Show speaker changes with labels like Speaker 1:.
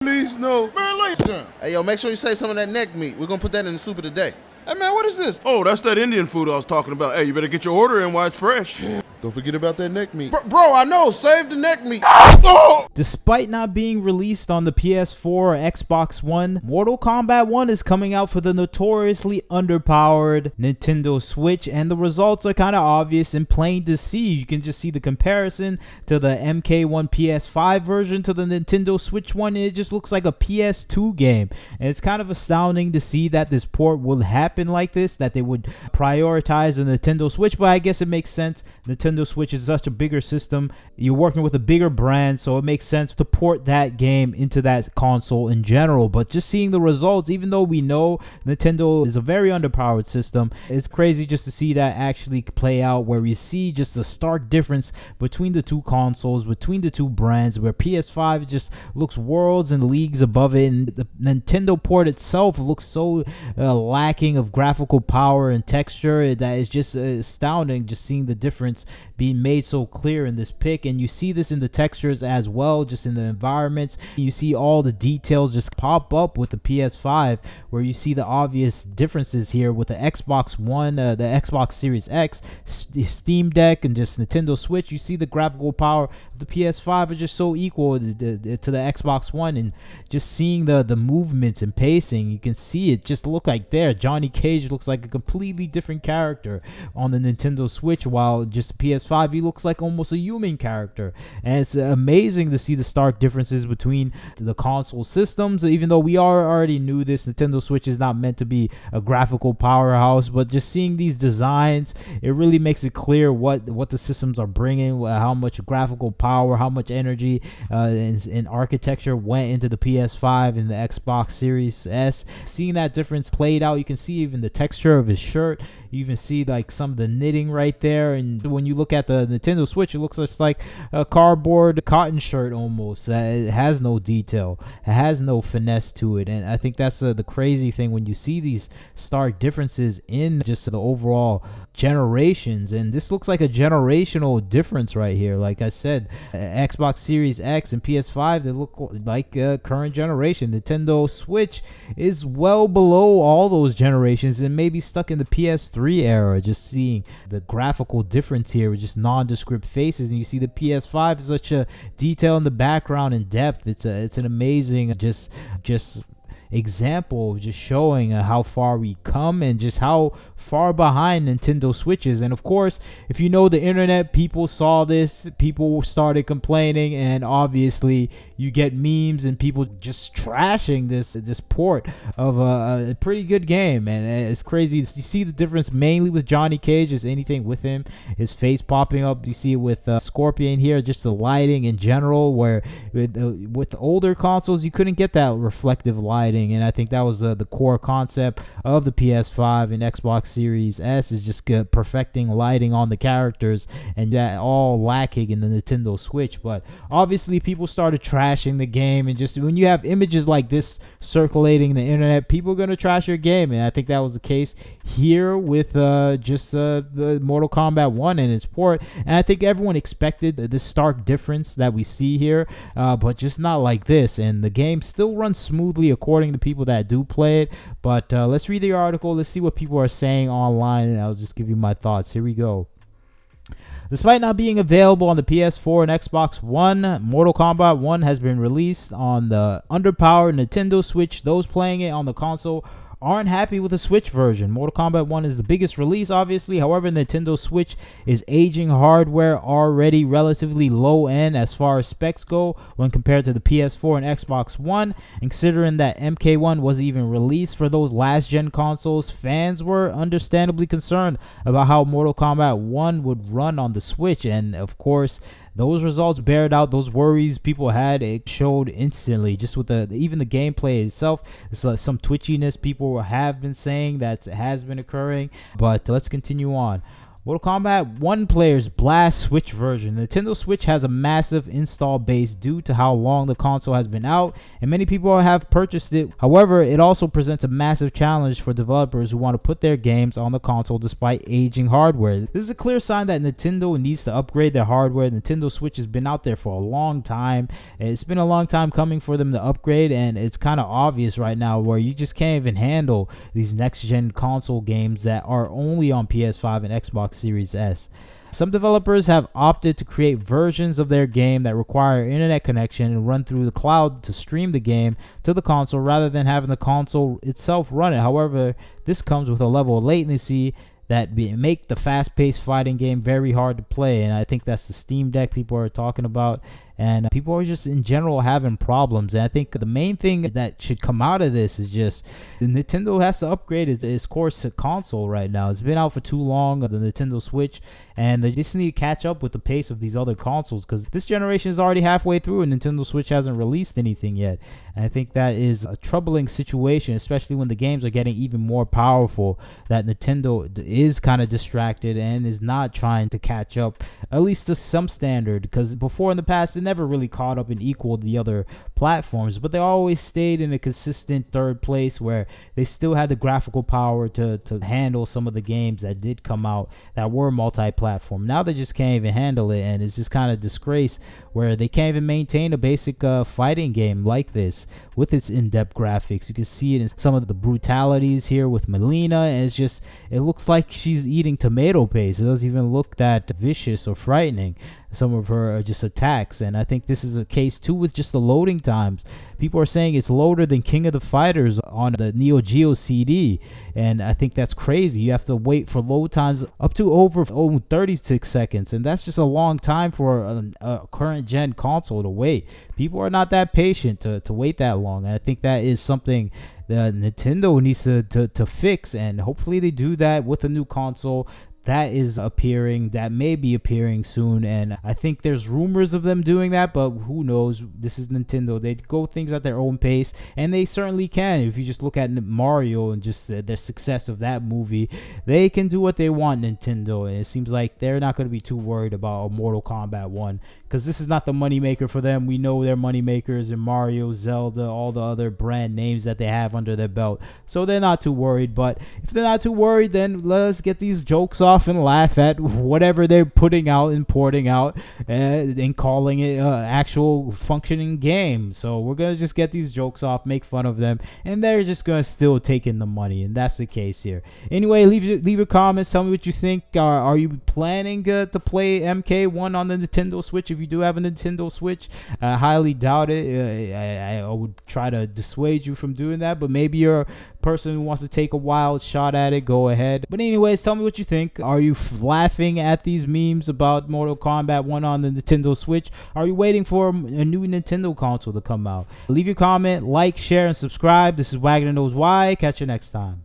Speaker 1: Please, no. Man, lay it down.
Speaker 2: Hey, yo, make sure you say some of that neck meat. We're gonna put that in the soup of the day.
Speaker 1: Hey, man, what is this? Oh, that's that Indian food I was talking about. Hey, you better get your order in while it's fresh. Don't forget about that neck meat. Bro, I know. Save the neck meat. Oh!
Speaker 3: Despite not being released on the PS4 or Xbox One, Mortal Kombat 1 is coming out for the notoriously underpowered Nintendo Switch, and the results are kind of obvious and plain to see. You can just see the comparison to the MK1 PS5 version to the Nintendo Switch one. It just looks like a PS2 game, and it's kind of astounding to see that this port will happen like this, that they would prioritize the Nintendo Switch, but I guess it makes sense. Nintendo Switch is such a bigger system. You're working with a bigger brand, so it makes sense to port that game into that console in general. But just seeing the results, even though we know Nintendo is a very underpowered system, it's crazy just to see that actually play out, where we see just the stark difference between the two consoles, between the two brands, where PS5 just looks worlds and leagues above it, and the Nintendo port itself looks so lacking of graphical power and texture that is just astounding, just seeing the difference being made so clear in this pic. And you see this in the textures as well, just in the environments. You see all the details just pop up with the PS5, where you see the obvious differences here with the Xbox One, the Xbox Series X, the Steam Deck, and just Nintendo Switch. You see the graphical power of the PS5 is just so equal to the Xbox One, and just seeing the movements and pacing, you can see it just look like there. Johnny Cage looks like a completely different character on the Nintendo Switch, while just the PS5, he looks like almost a human character. And it's amazing to see the stark differences between the console systems. Even though we already knew this, Nintendo Switch is not meant to be a graphical powerhouse, but just seeing these designs, it really makes it clear what the systems are bringing, how much graphical power, how much energy and architecture went into the PS5 and the Xbox Series S. Seeing that difference played out, you can see even the texture of his shirt. You even see like some of the knitting right there, and when you look at the Nintendo Switch, it looks just like a cardboard cotton shirt almost. It has no detail, it has no finesse to it, and I think that's the crazy thing when you see these stark differences in just the overall generations. And this looks like a generational difference right here. Like I said, Xbox Series X and PS5, they look like current generation. Nintendo Switch is well below all those generations and maybe stuck in the PS3 era. Just seeing the graphical difference here with just nondescript faces, and you see the PS5 is such a detail in the background and depth. It's an amazing just example of just showing how far we come and just how far behind Nintendo Switch is. And of course, if you know the internet, people saw this, people started complaining, and obviously you get memes and people just trashing this port of a pretty good game. And it's crazy. You see the difference mainly with Johnny Cage, is anything with him, his face popping up. You see it with Scorpion here, just the lighting in general, where with older consoles you couldn't get that reflective lighting. And I think that was the core concept of the PS5 and Xbox Series S, is just perfecting lighting on the characters, and that all lacking in the Nintendo Switch. But obviously people started trashing the game, and just when you have images like this circulating the internet, people are going to trash your game. And I think that was the case here with the Mortal Kombat 1 and its port. And I think everyone expected this stark difference that we see here, but just not like this. And the game still runs smoothly according to people that do play it. But let's read the article. Let's see what people are saying online, and I'll just give you my thoughts. Here we go. Despite not being available on the PS4 and Xbox One, Mortal Kombat 1 has been released on the underpowered Nintendo Switch. Those playing it on the console aren't happy with the Switch version. Mortal Kombat 1 is the biggest release, obviously. However, Nintendo Switch is aging hardware already relatively low end as far as specs go when compared to the PS4 and Xbox One. And considering that MK1 wasn't even released for those last gen consoles, fans were understandably concerned about how Mortal Kombat 1 would run on the Switch. And of course, those results bared out those worries people had. It showed instantly, just with even the gameplay itself. It's some twitchiness people have been saying that has been occurring. But let's continue on. Mortal Kombat 1 players blast Switch version. The Nintendo Switch has a massive install base due to how long the console has been out, and many people have purchased it. However, it also presents a massive challenge for developers who want to put their games on the console despite aging hardware. This is a clear sign that Nintendo needs to upgrade their hardware. Nintendo Switch has been out there for a long time. It's been a long time coming for them to upgrade, and it's kind of obvious right now where you just can't even handle these next-gen console games that are only on PS5 and Xbox Series S. Some developers have opted to create versions of their game that require internet connection and run through the cloud to stream the game to the console rather than having the console itself run it. However, this comes with a level of latency that make the fast-paced fighting game very hard to play, and I think that's the Steam Deck people are talking about, and people are just in general having problems. And I think the main thing that should come out of this is just Nintendo has to upgrade its core console right now. It's been out for too long, the Nintendo Switch, and they just need to catch up with the pace of these other consoles, because this generation is already halfway through and Nintendo Switch hasn't released anything yet. And I think that is a troubling situation, especially when the games are getting even more powerful, that Nintendo is kind of distracted and is not trying to catch up, at least to some standard, because before in the past they never really caught up and equaled the other platforms, but they always stayed in a consistent third place where they still had the graphical power to handle some of the games that did come out that were multi-platform. Now they just can't even handle it, and it's just kind of disgrace where they can't even maintain a basic fighting game like this with its in-depth graphics. You can see it in some of the brutalities here with Melina, and it looks like she's eating tomato paste. It doesn't even look that vicious or frightening, some of her just attacks. And I think this is a case too with just the loading times. People are saying it's lower than King of the Fighters on the Neo Geo CD, and I think that's crazy. You have to wait for load times up to over 36 seconds, and that's just a long time for a current gen console to wait. People are not that patient to wait that long, and I think that is something that Nintendo needs to fix, and hopefully they do that with a new console that is appearing, that may be appearing soon. And I think there's rumors of them doing that, but who knows? This is Nintendo. They go things at their own pace, and they certainly can. If you just look at Mario and just the success of that movie, they can do what they want, Nintendo, and it seems like they're not going to be too worried about a Mortal Kombat 1, because this is not the moneymaker for them. We know their moneymakers in Mario, Zelda, all the other brand names that they have under their belt, so they're not too worried. But if they're not too worried, then let us get these jokes off and laugh at whatever they're putting out and porting out and calling it actual functioning game. So we're gonna just get these jokes off, make fun of them, and they're just gonna still take in the money, and that's the case here. Anyway, leave your comments, tell me what you think. Are you planning to play MK1 on the Nintendo Switch? If you do have a Nintendo Switch, I highly doubt it. I would try to dissuade you from doing that, but maybe you're a person who wants to take a wild shot at it, go ahead. But anyways, tell me what you think. Are you laughing at these memes about Mortal Kombat 1 on the Nintendo Switch? Are you waiting for a new Nintendo console to come out? Leave your comment, like, share, and subscribe. This is Wagner Knows Why. Catch you next time.